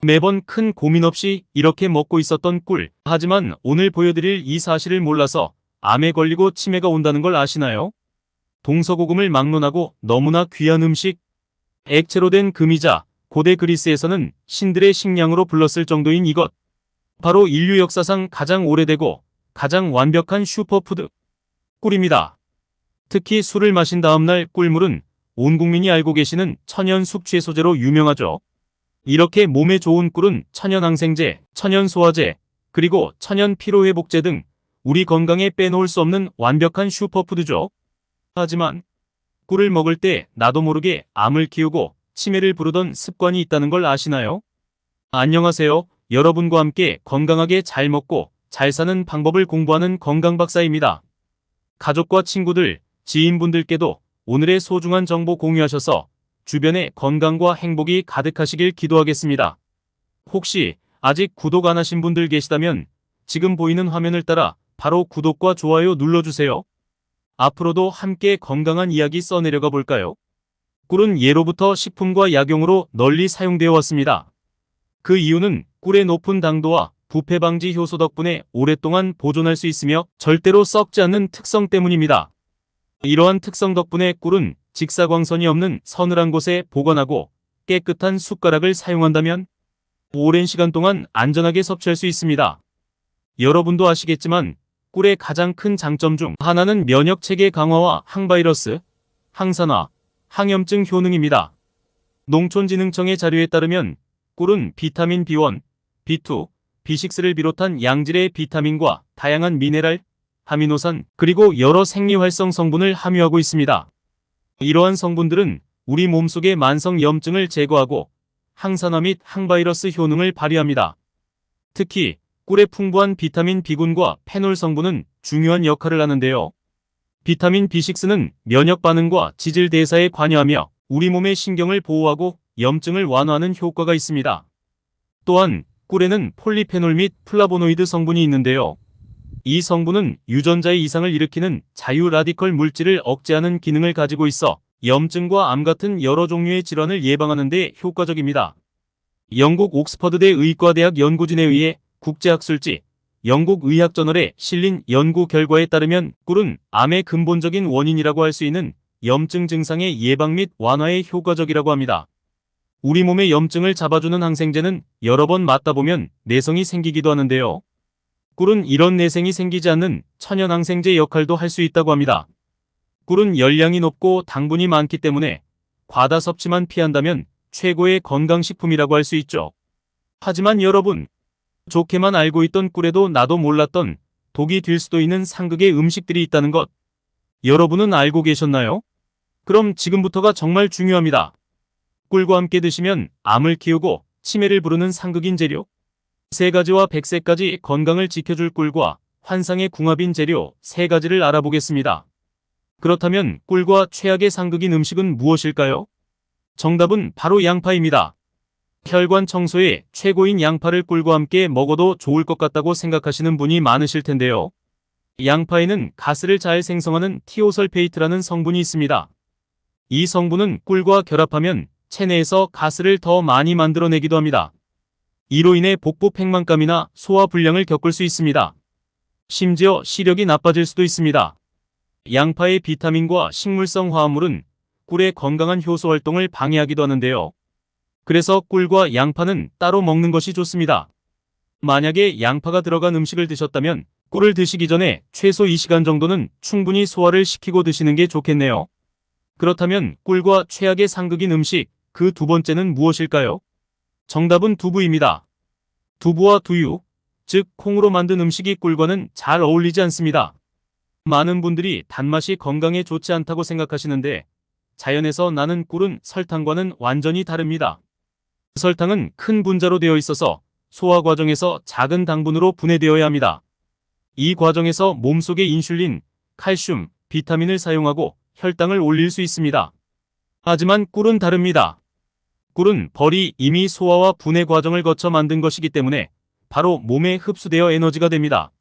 매번 큰 고민 없이 이렇게 먹고 있었던 꿀. 하지만 오늘 보여드릴 이 사실을 몰라서 암에 걸리고 치매가 온다는 걸 아시나요? 동서고금을 막론하고 너무나 귀한 음식, 액체로 된 금이자 고대 그리스에서는 신들의 식량으로 불렀을 정도인 이것. 바로 인류 역사상 가장 오래되고 가장 완벽한 슈퍼푸드, 꿀입니다. 특히 술을 마신 다음날 꿀물은 온 국민이 알고 계시는 천연 숙취 소재로 유명하죠. 이렇게 몸에 좋은 꿀은 천연 항생제, 천연 소화제, 그리고 천연 피로회복제 등 우리 건강에 빼놓을 수 없는 완벽한 슈퍼푸드죠. 하지만 꿀을 먹을 때 나도 모르게 암을 키우고 치매를 부르던 습관이 있다는 걸 아시나요? 안녕하세요. 여러분과 함께 건강하게 잘 먹고 잘 사는 방법을 공부하는 건강박사입니다. 가족과 친구들, 지인분들께도 오늘의 소중한 정보 공유하셔서 주변에 건강과 행복이 가득하시길 기도하겠습니다. 혹시 아직 구독 안 하신 분들 계시다면 지금 보이는 화면을 따라 바로 구독과 좋아요 눌러주세요. 앞으로도 함께 건강한 이야기 써내려가 볼까요? 꿀은 예로부터 식품과 약용으로 널리 사용되어 왔습니다. 그 이유는 꿀의 높은 당도와 부패 방지 효소 덕분에 오랫동안 보존할 수 있으며 절대로 썩지 않는 특성 때문입니다. 이러한 특성 덕분에 꿀은 직사광선이 없는 서늘한 곳에 보관하고 깨끗한 숟가락을 사용한다면 오랜 시간 동안 안전하게 섭취할 수 있습니다. 여러분도 아시겠지만 꿀의 가장 큰 장점 중 하나는 면역체계 강화와 항바이러스, 항산화, 항염증 효능입니다. 농촌진흥청의 자료에 따르면 꿀은 비타민 B1, B2, B6를 비롯한 양질의 비타민과 다양한 미네랄, 아미노산, 그리고 여러 생리활성 성분을 함유하고 있습니다. 이러한 성분들은 우리 몸속의 만성 염증을 제거하고 항산화 및 항바이러스 효능을 발휘합니다. 특히 꿀의 풍부한 비타민 B군과 페놀 성분은 중요한 역할을 하는데요. 비타민 B6는 면역 반응과 지질 대사에 관여하며 우리 몸의 신경을 보호하고 염증을 완화하는 효과가 있습니다. 또한 꿀에는 폴리페놀 및 플라보노이드 성분이 있는데요. 이 성분은 유전자의 이상을 일으키는 자유 라디컬 물질을 억제하는 기능을 가지고 있어 염증과 암 같은 여러 종류의 질환을 예방하는 데 효과적입니다. 영국 옥스퍼드대 의과대학 연구진에 의해 국제학술지 영국 의학저널에 실린 연구 결과에 따르면 꿀은 암의 근본적인 원인이라고 할 수 있는 염증 증상의 예방 및 완화에 효과적이라고 합니다. 우리 몸의 염증을 잡아주는 항생제는 여러 번 맞다 보면 내성이 생기기도 하는데요. 꿀은 이런 내성이 생기지 않는 천연 항생제 역할도 할 수 있다고 합니다. 꿀은 열량이 높고 당분이 많기 때문에 과다 섭취만 피한다면 최고의 건강식품이라고 할 수 있죠. 하지만 여러분, 좋게만 알고 있던 꿀에도 나도 몰랐던 독이 될 수도 있는 상극의 음식들이 있다는 것, 여러분은 알고 계셨나요? 그럼 지금부터가 정말 중요합니다. 꿀과 함께 드시면 암을 키우고 치매를 부르는 상극인 재료, 3가지와 100세까지 건강을 지켜줄 꿀과 환상의 궁합인 재료 3가지를 알아보겠습니다. 그렇다면 꿀과 최악의 상극인 음식은 무엇일까요? 정답은 바로 양파입니다. 혈관 청소에 최고인 양파를 꿀과 함께 먹어도 좋을 것 같다고 생각하시는 분이 많으실 텐데요. 양파에는 가스를 잘 생성하는 티오설페이트라는 성분이 있습니다. 이 성분은 꿀과 결합하면 체내에서 가스를 더 많이 만들어내기도 합니다. 이로 인해 복부 팽만감이나 소화 불량을 겪을 수 있습니다. 심지어 시력이 나빠질 수도 있습니다. 양파의 비타민과 식물성 화합물은 꿀의 건강한 효소 활동을 방해하기도 하는데요. 그래서 꿀과 양파는 따로 먹는 것이 좋습니다. 만약에 양파가 들어간 음식을 드셨다면 꿀을 드시기 전에 최소 2시간 정도는 충분히 소화를 시키고 드시는 게 좋겠네요. 그렇다면 꿀과 최악의 상극인 음식, 그 두 번째는 무엇일까요? 정답은 두부입니다. 두부와 두유, 즉 콩으로 만든 음식이 꿀과는 잘 어울리지 않습니다. 많은 분들이 단맛이 건강에 좋지 않다고 생각하시는데 자연에서 나는 꿀은 설탕과는 완전히 다릅니다. 설탕은 큰 분자로 되어 있어서 소화 과정에서 작은 당분으로 분해되어야 합니다. 이 과정에서 몸속의 인슐린, 칼슘, 비타민을 사용하고 혈당을 올릴 수 있습니다. 하지만 꿀은 다릅니다. 꿀은 벌이 이미 소화와 분해 과정을 거쳐 만든 것이기 때문에 바로 몸에 흡수되어 에너지가 됩니다.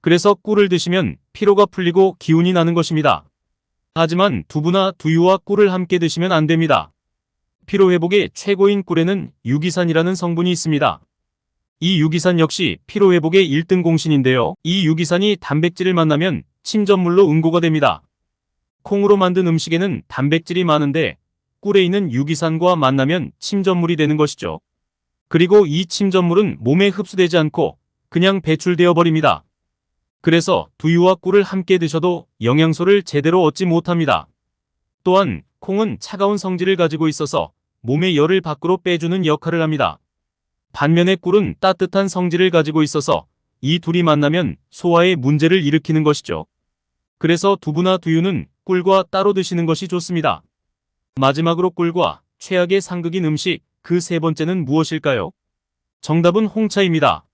그래서 꿀을 드시면 피로가 풀리고 기운이 나는 것입니다. 하지만 두부나 두유와 꿀을 함께 드시면 안 됩니다. 피로회복의 최고인 꿀에는 유기산이라는 성분이 있습니다. 이 유기산 역시 피로회복의 1등 공신인데요. 이 유기산이 단백질을 만나면 침전물로 응고가 됩니다. 콩으로 만든 음식에는 단백질이 많은데 꿀에 있는 유기산과 만나면 침전물이 되는 것이죠. 그리고 이 침전물은 몸에 흡수되지 않고 그냥 배출되어 버립니다. 그래서 두유와 꿀을 함께 드셔도 영양소를 제대로 얻지 못합니다. 또한 콩은 차가운 성질을 가지고 있어서 몸의 열을 밖으로 빼주는 역할을 합니다. 반면에 꿀은 따뜻한 성질을 가지고 있어서 이 둘이 만나면 소화에 문제를 일으키는 것이죠. 그래서 두부나 두유는 꿀과 따로 드시는 것이 좋습니다. 마지막으로 꿀과 최악의 상극인 음식, 그 세 번째는 무엇일까요? 정답은 홍차입니다.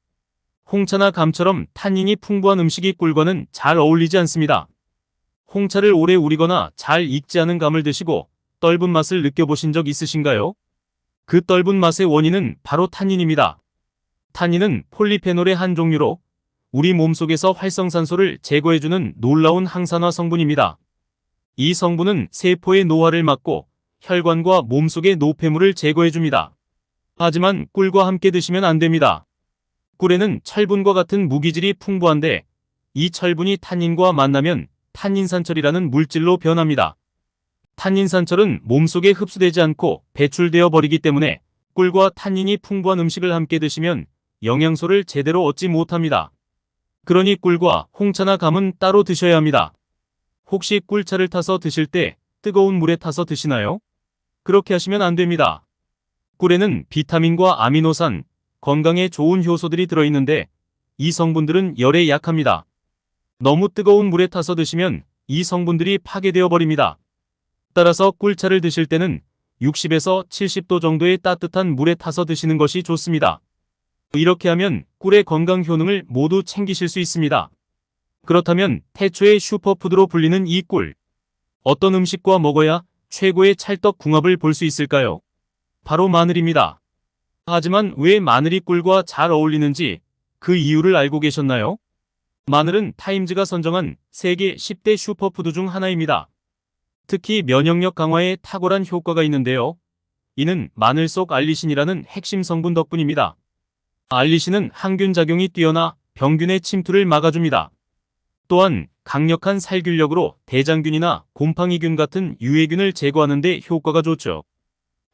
홍차나 감처럼 탄닌이 풍부한 음식이 꿀과는 잘 어울리지 않습니다. 홍차를 오래 우리거나 잘 익지 않은 감을 드시고 떫은 맛을 느껴보신 적 있으신가요? 그 떫은 맛의 원인은 바로 탄닌입니다. 탄닌은 폴리페놀의 한 종류로 우리 몸속에서 활성산소를 제거해주는 놀라운 항산화 성분입니다. 이 성분은 세포의 노화를 막고 혈관과 몸속의 노폐물을 제거해줍니다. 하지만 꿀과 함께 드시면 안 됩니다. 꿀에는 철분과 같은 무기질이 풍부한데 이 철분이 탄닌과 만나면 탄닌산철이라는 물질로 변합니다. 탄닌산철은 몸속에 흡수되지 않고 배출되어 버리기 때문에 꿀과 탄닌이 풍부한 음식을 함께 드시면 영양소를 제대로 얻지 못합니다. 그러니 꿀과 홍차나 감은 따로 드셔야 합니다. 혹시 꿀차를 타서 드실 때 뜨거운 물에 타서 드시나요? 그렇게 하시면 안 됩니다. 꿀에는 비타민과 아미노산, 건강에 좋은 효소들이 들어있는데 이 성분들은 열에 약합니다. 너무 뜨거운 물에 타서 드시면 이 성분들이 파괴되어 버립니다. 따라서 꿀차를 드실 때는 60에서 70도 정도의 따뜻한 물에 타서 드시는 것이 좋습니다. 이렇게 하면 꿀의 건강 효능을 모두 챙기실 수 있습니다. 그렇다면 태초의 슈퍼푸드로 불리는 이 꿀. 어떤 음식과 먹어야 최고의 찰떡궁합을 볼 수 있을까요? 바로 마늘입니다. 하지만 왜 마늘이 꿀과 잘 어울리는지 그 이유를 알고 계셨나요? 마늘은 타임즈가 선정한 세계 10대 슈퍼푸드 중 하나입니다. 특히 면역력 강화에 탁월한 효과가 있는데요. 이는 마늘 속 알리신이라는 핵심 성분 덕분입니다. 알리신은 항균 작용이 뛰어나 병균의 침투를 막아줍니다. 또한 강력한 살균력으로 대장균이나 곰팡이균 같은 유해균을 제거하는 데 효과가 좋죠.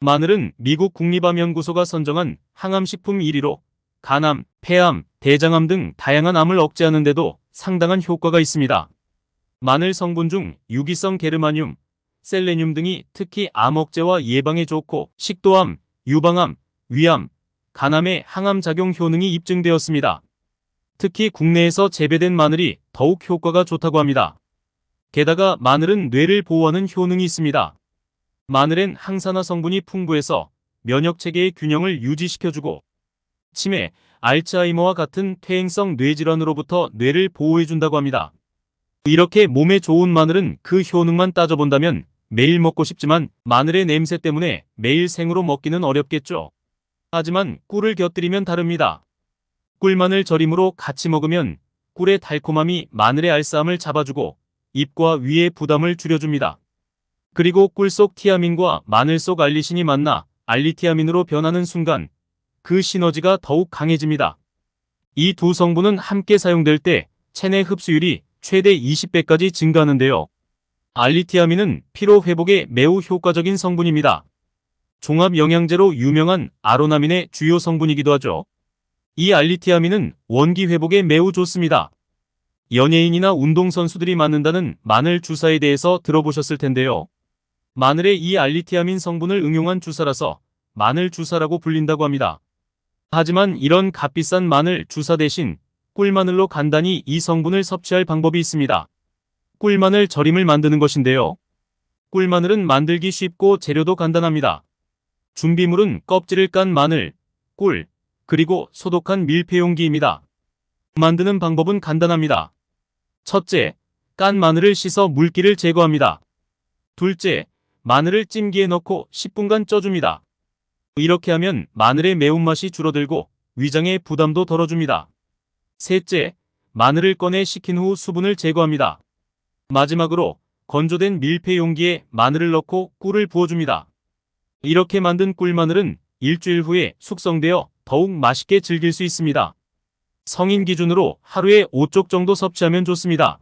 마늘은 미국 국립암연구소가 선정한 항암식품 1위로 간암, 폐암, 대장암 등 다양한 암을 억제하는 데도 상당한 효과가 있습니다. 마늘 성분 중 유기성 게르마늄, 셀레늄 등이 특히 암 억제와 예방에 좋고 식도암, 유방암, 위암, 간암의 항암 작용 효능이 입증되었습니다. 특히 국내에서 재배된 마늘이 더욱 효과가 좋다고 합니다. 게다가 마늘은 뇌를 보호하는 효능이 있습니다. 마늘엔 항산화 성분이 풍부해서 면역체계의 균형을 유지시켜주고 치매, 알츠하이머와 같은 퇴행성 뇌질환으로부터 뇌를 보호해준다고 합니다. 이렇게 몸에 좋은 마늘은 그 효능만 따져본다면 매일 먹고 싶지만 마늘의 냄새 때문에 매일 생으로 먹기는 어렵겠죠. 하지만 꿀을 곁들이면 다릅니다. 꿀마늘 절임으로 같이 먹으면 꿀의 달콤함이 마늘의 알싸함을 잡아주고 입과 위의 부담을 줄여줍니다. 그리고 꿀 속 티아민과 마늘 속 알리신이 만나 알리티아민으로 변하는 순간 그 시너지가 더욱 강해집니다. 이 두 성분은 함께 사용될 때 체내 흡수율이 최대 20배까지 증가하는데요. 알리티아민은 피로 회복에 매우 효과적인 성분입니다. 종합 영양제로 유명한 아로나민의 주요 성분이기도 하죠. 이 알리티아민은 원기 회복에 매우 좋습니다. 연예인이나 운동선수들이 맞는다는 마늘 주사에 대해서 들어보셨을 텐데요. 마늘에 이 알리티아민 성분을 응용한 주사라서 마늘 주사라고 불린다고 합니다. 하지만 이런 값비싼 마늘 주사 대신 꿀마늘로 간단히 이 성분을 섭취할 방법이 있습니다. 꿀마늘 절임을 만드는 것인데요. 꿀마늘은 만들기 쉽고 재료도 간단합니다. 준비물은 껍질을 깐 마늘, 꿀, 그리고 소독한 밀폐용기입니다. 만드는 방법은 간단합니다. 첫째, 깐 마늘을 씻어 물기를 제거합니다. 둘째, 마늘을 찜기에 넣고 10분간 쪄줍니다. 이렇게 하면 마늘의 매운맛이 줄어들고 위장의 부담도 덜어줍니다. 셋째, 마늘을 꺼내 식힌 후 수분을 제거합니다. 마지막으로 건조된 밀폐 용기에 마늘을 넣고 꿀을 부어줍니다. 이렇게 만든 꿀마늘은 일주일 후에 숙성되어 더욱 맛있게 즐길 수 있습니다. 성인 기준으로 하루에 5쪽 정도 섭취하면 좋습니다.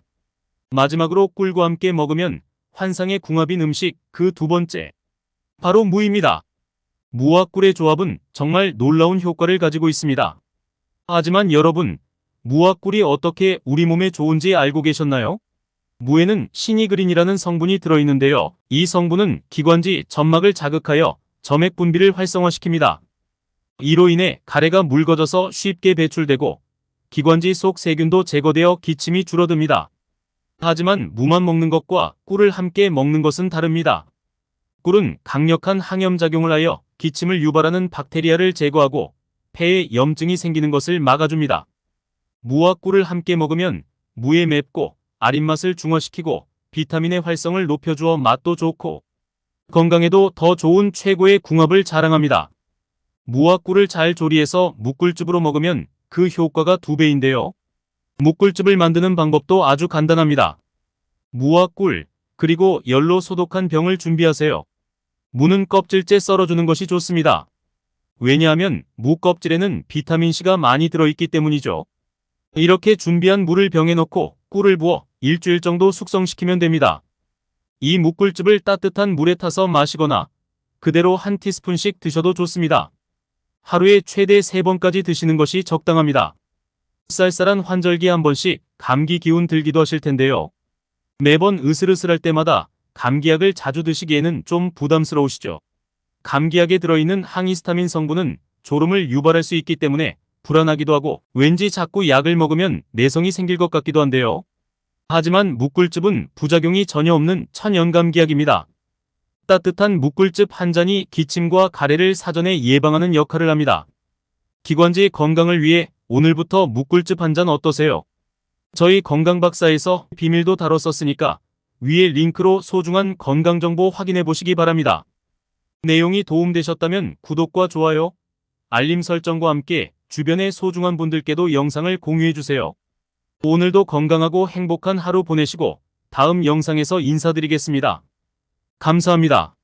마지막으로 꿀과 함께 먹으면 환상의 궁합인 음식 그 두 번째. 바로 무입니다. 무와 꿀의 조합은 정말 놀라운 효과를 가지고 있습니다. 하지만 여러분, 무와 꿀이 어떻게 우리 몸에 좋은지 알고 계셨나요? 무에는 시니그린이라는 성분이 들어있는데요. 이 성분은 기관지 점막을 자극하여 점액 분비를 활성화시킵니다. 이로 인해 가래가 묽어져서 쉽게 배출되고 기관지 속 세균도 제거되어 기침이 줄어듭니다. 하지만 무만 먹는 것과 꿀을 함께 먹는 것은 다릅니다. 꿀은 강력한 항염작용을 하여 기침을 유발하는 박테리아를 제거하고 폐에 염증이 생기는 것을 막아줍니다. 무와 꿀을 함께 먹으면 무의 맵고 아린 맛을 중화시키고 비타민의 활성을 높여주어 맛도 좋고 건강에도 더 좋은 최고의 궁합을 자랑합니다. 무와 꿀을 잘 조리해서 무꿀즙으로 먹으면 그 효과가 2배인데요. 무꿀즙을 만드는 방법도 아주 간단합니다. 무와 꿀, 그리고 열로 소독한 병을 준비하세요. 무는 껍질째 썰어주는 것이 좋습니다. 왜냐하면 무 껍질에는 비타민C가 많이 들어있기 때문이죠. 이렇게 준비한 무를 병에 넣고 꿀을 부어 일주일 정도 숙성시키면 됩니다. 이 무꿀즙을 따뜻한 물에 타서 마시거나 그대로 한 티스푼씩 드셔도 좋습니다. 하루에 최대 3번까지 드시는 것이 적당합니다. 쌀쌀한 환절기에 한 번씩 감기 기운 들기도 하실 텐데요. 매번 으슬으슬할 때마다 감기약을 자주 드시기에는 좀 부담스러우시죠? 감기약에 들어있는 항히스타민 성분은 졸음을 유발할 수 있기 때문에 불안하기도 하고 왠지 자꾸 약을 먹으면 내성이 생길 것 같기도 한데요. 하지만 무꿀즙은 부작용이 전혀 없는 천연감기약입니다. 따뜻한 무꿀즙 한 잔이 기침과 가래를 사전에 예방하는 역할을 합니다. 기관지 건강을 위해 오늘부터 무꿀즙 한 잔 어떠세요? 저희 건강박사에서 비밀도 다뤘었으니까 위에 링크로 소중한 건강정보 확인해 보시기 바랍니다. 내용이 도움되셨다면 구독과 좋아요, 알림 설정과 함께 주변의 소중한 분들께도 영상을 공유해 주세요. 오늘도 건강하고 행복한 하루 보내시고 다음 영상에서 인사드리겠습니다. 감사합니다.